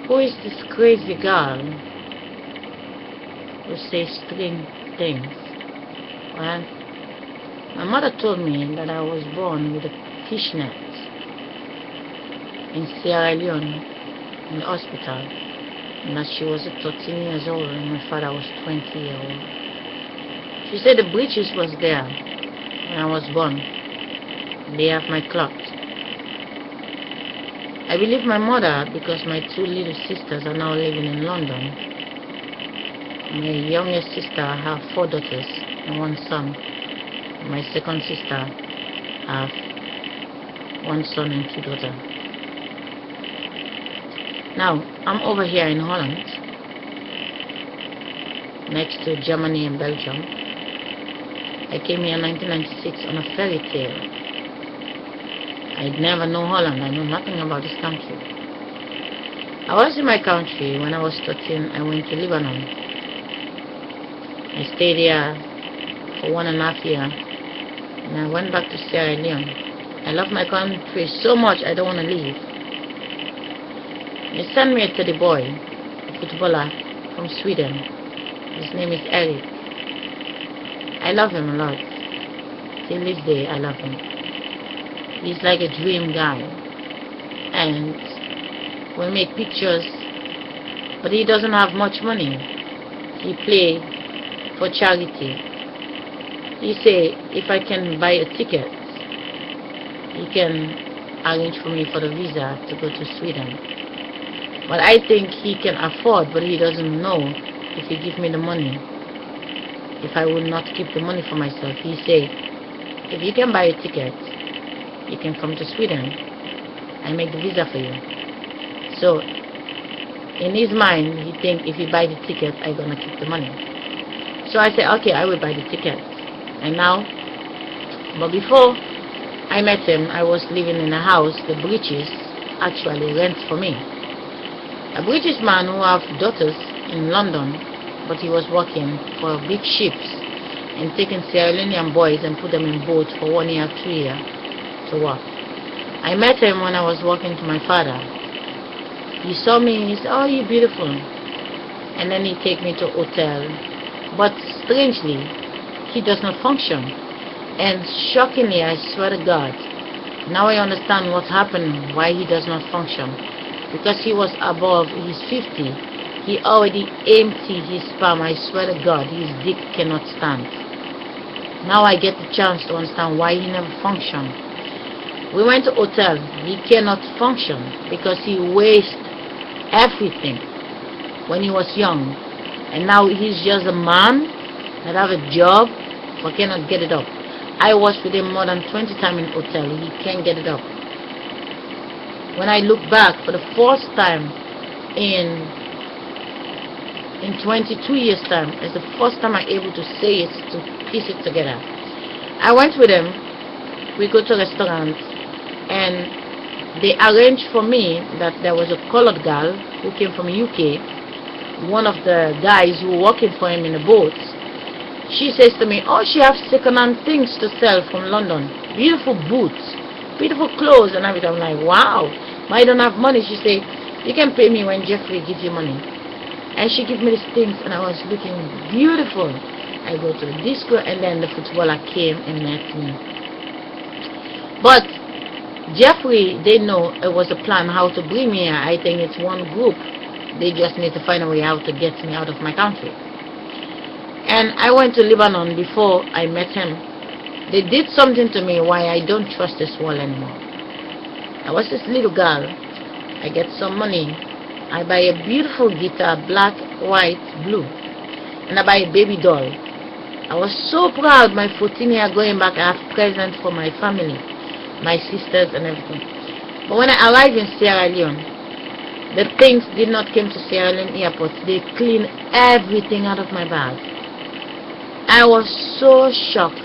Who is this crazy girl who says strange things? Well, my mother told me that I was born with a fishnet in Sierra Leone in the hospital, and that she was 13 years old and my father was 20-year old. She said the breeches was there when I was born. They have my cloth. I believe my mother because my two little sisters are now living in London. My youngest sister, I have 4 daughters and 1 son. My second sister, I have 1 son and 2 daughters. Now, I'm over here in Holland, next to Germany and Belgium. I came here in 1996 on a fairy tale. I'd never know Holland. I know nothing about this country. I was in my country when I was 13. I went to Lebanon. I stayed here for 1.5 years, and I went back to Sierra Leone. I love my country so much I don't want to leave. They sent me a teddy boy, a footballer from Sweden. His name is Eric. I love him a lot. Till this day, I love him. He's like a dream guy. And we make pictures, but he doesn't have much money. He play for charity. He say if I can buy a ticket, he can arrange for me for the visa to go to Sweden. But I think he can afford, but he doesn't know if he give me the money. If I will not keep the money for myself, he say, if you can buy a ticket, you can come to Sweden. I make the visa for you. So, in his mind, he think if he buy the ticket, I gonna keep the money. So I say, okay, I will buy the ticket. And now, but before I met him, I was living in a house the British actually rent for me. A British man who have daughters in London, but he was working for big ships and taking Sierra Leonean boys and put them in boats for 1 year, 2 years to work. I met him when I was working to my father. He saw me and he said, oh, you're beautiful. And then he take me to a hotel. But strangely, he does not function. And shockingly, I swear to God, now I understand what happened, why he does not function. Because he was above, he's 50. He already emptied his sperm. I swear to God, his dick cannot stand. Now I get the chance to understand why he never functioned. We went to hotel. He cannot function because he wasted everything when he was young. And now he's just a man that have a job but cannot get it up. I was with him more than 20 times in hotel. He can't get it up. When I look back for the first time in 22 years time, it's the first time I'm able to say it, to piece it together. I went with him. We go to a restaurant and they arranged for me that there was a colored girl who came from UK, one of the guys who were working for him in the boat. She says to me, oh, she has second-hand things to sell from London, beautiful boots, beautiful clothes and everything. I'm like, wow, but I don't have money. She said, you can pay me when Jeffrey gives you money. And she gave me these things and I was looking beautiful. I go to the disco and then the footballer came and met me. But Jeffrey, they know it was a plan how to bring me here. I think it's one group. They just need to find a way how to get me out of my country. And I went to Lebanon before I met him. They did something to me why I don't trust this world anymore. I was this little girl. I get some money. I buy a beautiful guitar, black, white, blue. And I buy a baby doll. I was so proud. My 14 year going back, I have presents for my family, my sisters and everything. But when I arrived in Sierra Leone, the things did not come to Sierra Leone airport. They cleaned everything out of my bag. I was so shocked.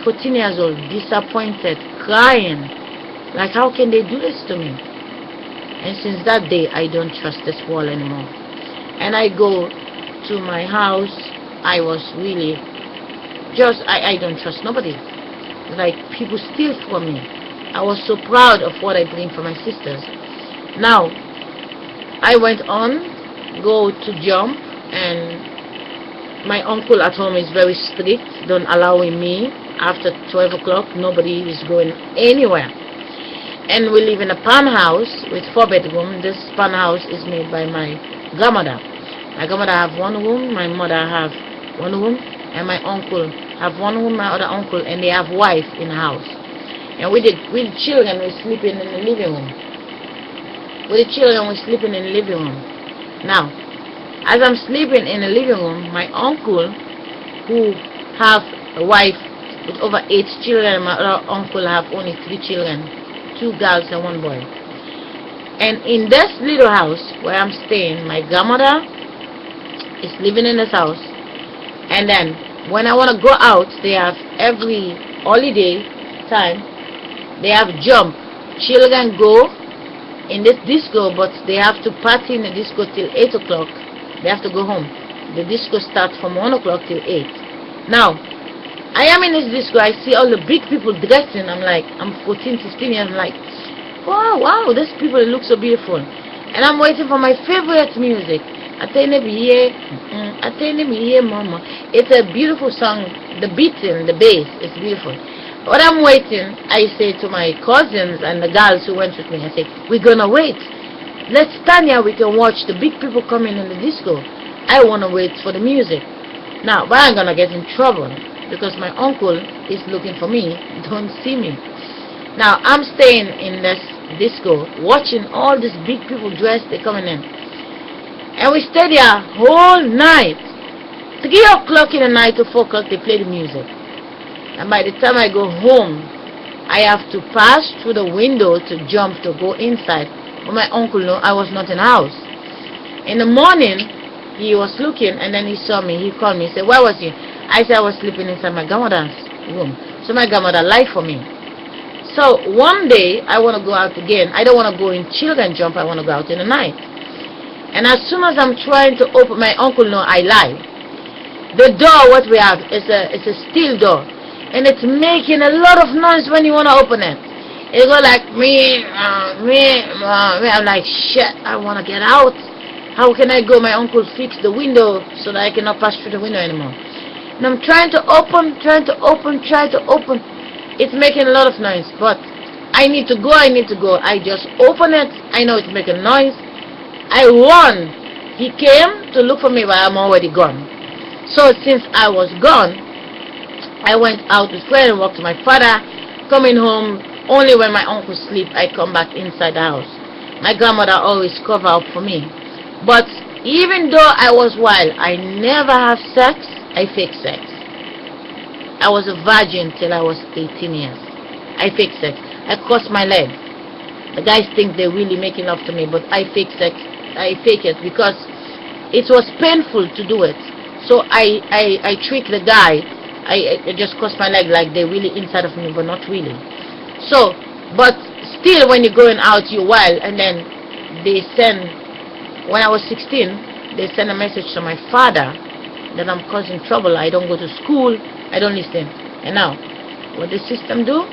14 years old, disappointed, crying. Like, how can they do this to me? And since that day, I don't trust this world anymore. And I go to my house. I was really just, I don't trust nobody. Like, people steal from me. I was so proud of what I bring for my sisters. Now, I went on, go to jump, and my uncle at home is very strict, don't allowing me after 12 o'clock. Nobody is going anywhere. And we live in a pan house with 4 bedrooms. This pan house is made by my grandmother. My grandmother have 1 room, my mother have 1 room, and my uncle have 1 room, my other uncle, and they have wife in the house. And with the children, we're sleeping in the living room. With the children, we're sleeping in the living room. Now, as I'm sleeping in the living room, my uncle, who have a wife with over 8 children, and my other uncle have only 3 children, 2 girls and 1 boy. And in this little house where I'm staying, my grandmother is living in this house. And then when I want to go out, they have every holiday time, they have jump. Children go in this disco, but they have to party in the disco till 8 o'clock. They have to go home. The disco starts from 1 o'clock till 8. Now, I am in this disco, I see all the big people dressing. I'm like, I'm 14, 15 years, I'm like, wow, these people look so beautiful. And I'm waiting for my favorite music. Mama. It's a beautiful song. The beating, the bass, it's beautiful. When I'm waiting, I say to my cousins and the girls who went with me, I say, we're gonna wait. Let's stand here, we can watch the big people coming in the disco. I wanna wait for the music. Now, but I'm gonna get in trouble because my uncle is looking for me, don't see me. Now, I'm staying in this disco, watching all these big people dressed, they're coming in. And we stay there whole night. 3 o'clock in the night to 4 o'clock, they play the music. And by the time I go home, I have to pass through the window to jump to go inside. But my uncle knew I was not in the house. In the morning, he was looking and then he saw me. He called me. He said, where was you? I said I was sleeping inside my grandmother's room. So my grandmother lied for me. So one day, I want to go out again. I don't want to go in children jump. I want to go out in the night. And as soon as I'm trying to open, my uncle know I lie. The door, what we have, is a steel door. And it's making a lot of noise when you want to open it. It go like, me. I'm like, shit, I want to get out. How can I go? My uncle fixed the window so that I cannot pass through the window anymore. And I'm trying to open. It's making a lot of noise, but I need to go. I just open it. I know it's making noise. I run. He came to look for me, but I'm already gone. So since I was gone, I went out with friends and walked to my father. Coming home, only when my uncle sleep, I come back inside the house. My grandmother always cover up for me. But even though I was wild, I never have sex. I fake sex. I was a virgin till I was 18 years. I fake sex. I cross my leg. The guys think they're really making love to me, but I fake sex. I fake it because it was painful to do it. So I trick the guy. I just cross my leg like they're really inside of me, but not really. So, but still when you're going out, you're wild. And then they send, when I was 16, they send a message to my father that I'm causing trouble. I don't go to school. I don't listen. And now, what the system do?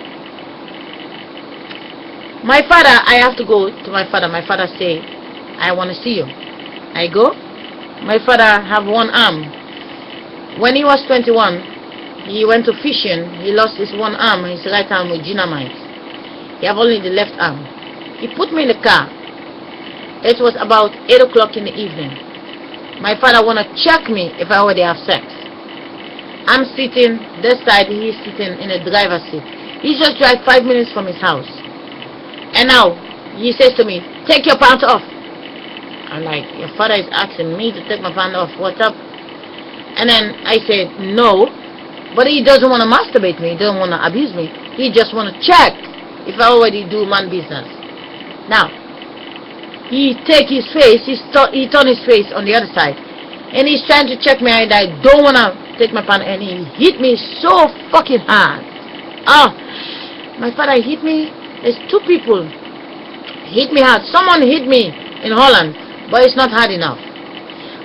My father, I have to go to my father. My father say, I want to see you. I go. My father have 1 arm. When he was 21, he went to fishing. He lost his 1 arm, his right arm with dynamite. He have only the left arm. He put me in the car. It was about 8 o'clock in the evening. My father want to check me if I already have sex. I'm sitting this side, he's sitting in the driver's seat. He just drive 5 minutes from his house. And now, he says to me, take your pants off. I'm like, your father is asking me to take my pants off, what's up? And then I said, no. But he doesn't want to masturbate me. He doesn't want to abuse me. He just want to check if I already do man business. Now, he take his face, he turn his face on the other side. And he's trying to check me and I don't want to take my pan. And he hit me so fucking hard. Oh, my father hit me. There's 2 people hit me hard. Someone hit me in Holland, but it's not hard enough.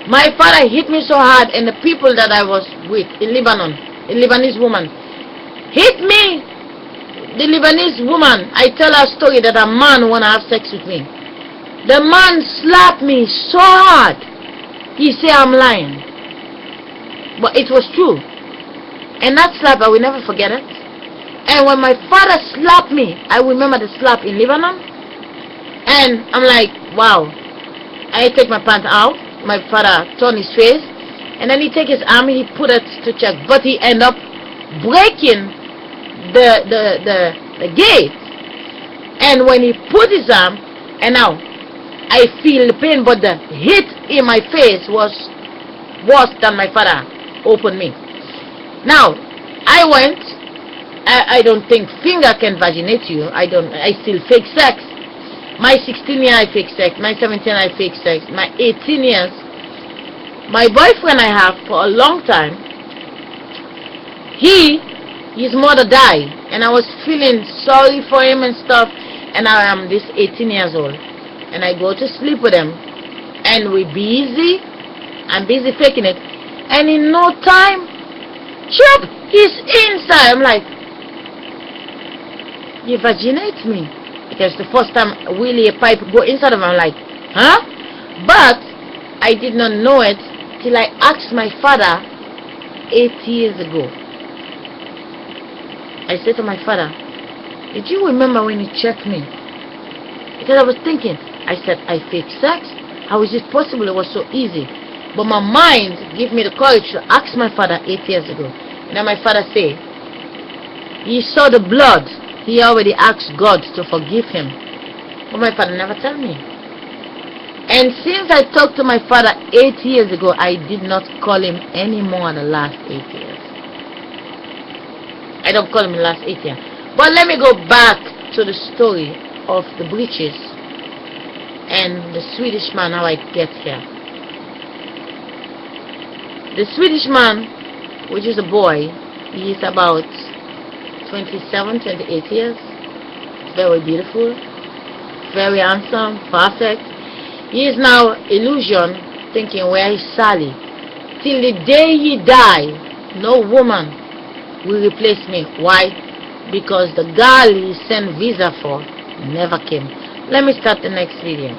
My father hit me so hard and the people that I was with in Lebanon, a Lebanese woman, hit me. The Lebanese woman, I tell her story that a man want to have sex with me. The man slapped me so hard. He said I'm lying. But it was true. And that slap, I will never forget it. And when my father slapped me, I remember the slap in Lebanon. And I'm like, wow. I take my pants out. My father turned his face. And then he take his arm, he put it to check. But he end up breaking the gate. And when he put his arm, and now I feel the pain, but the hit in my face was worse than my father opened me. Now I went. I don't think finger can vaginate you. I still fake sex. My 16 years I fake sex. My 17 I fake sex. My 18 years. My boyfriend I have for a long time. His mother died, and I was feeling sorry for him and stuff. And I am this 18 years old, and I go to sleep with him, and we busy. I'm busy faking it, and in no time, chop, he's inside. I'm like, you vaginate me, because the first time really a pipe go inside of him. I'm like, huh? But I did not know it till I asked my father 8 years ago. I said to my father, did you remember when you checked me? Because I was thinking, I said, I fake sex? How is it possible? It was so easy. But my mind gave me the courage to ask my father 8 years ago. And then my father said, he saw the blood. He already asked God to forgive him. But my father never told me. And since I talked to my father 8 years ago, I did not call him anymore in the last 8 years. I don't call him in the last 8 years. But let me go back to the story of the breeches and the Swedish man, how I get here. The Swedish man, which is a boy, he is about 27, 28 years. Very beautiful, very handsome, perfect. He is now illusion, thinking, where is Sally? Till the day he die, no woman will replace me. Why? Because the girl he sent visa for never came. Let me start the next video.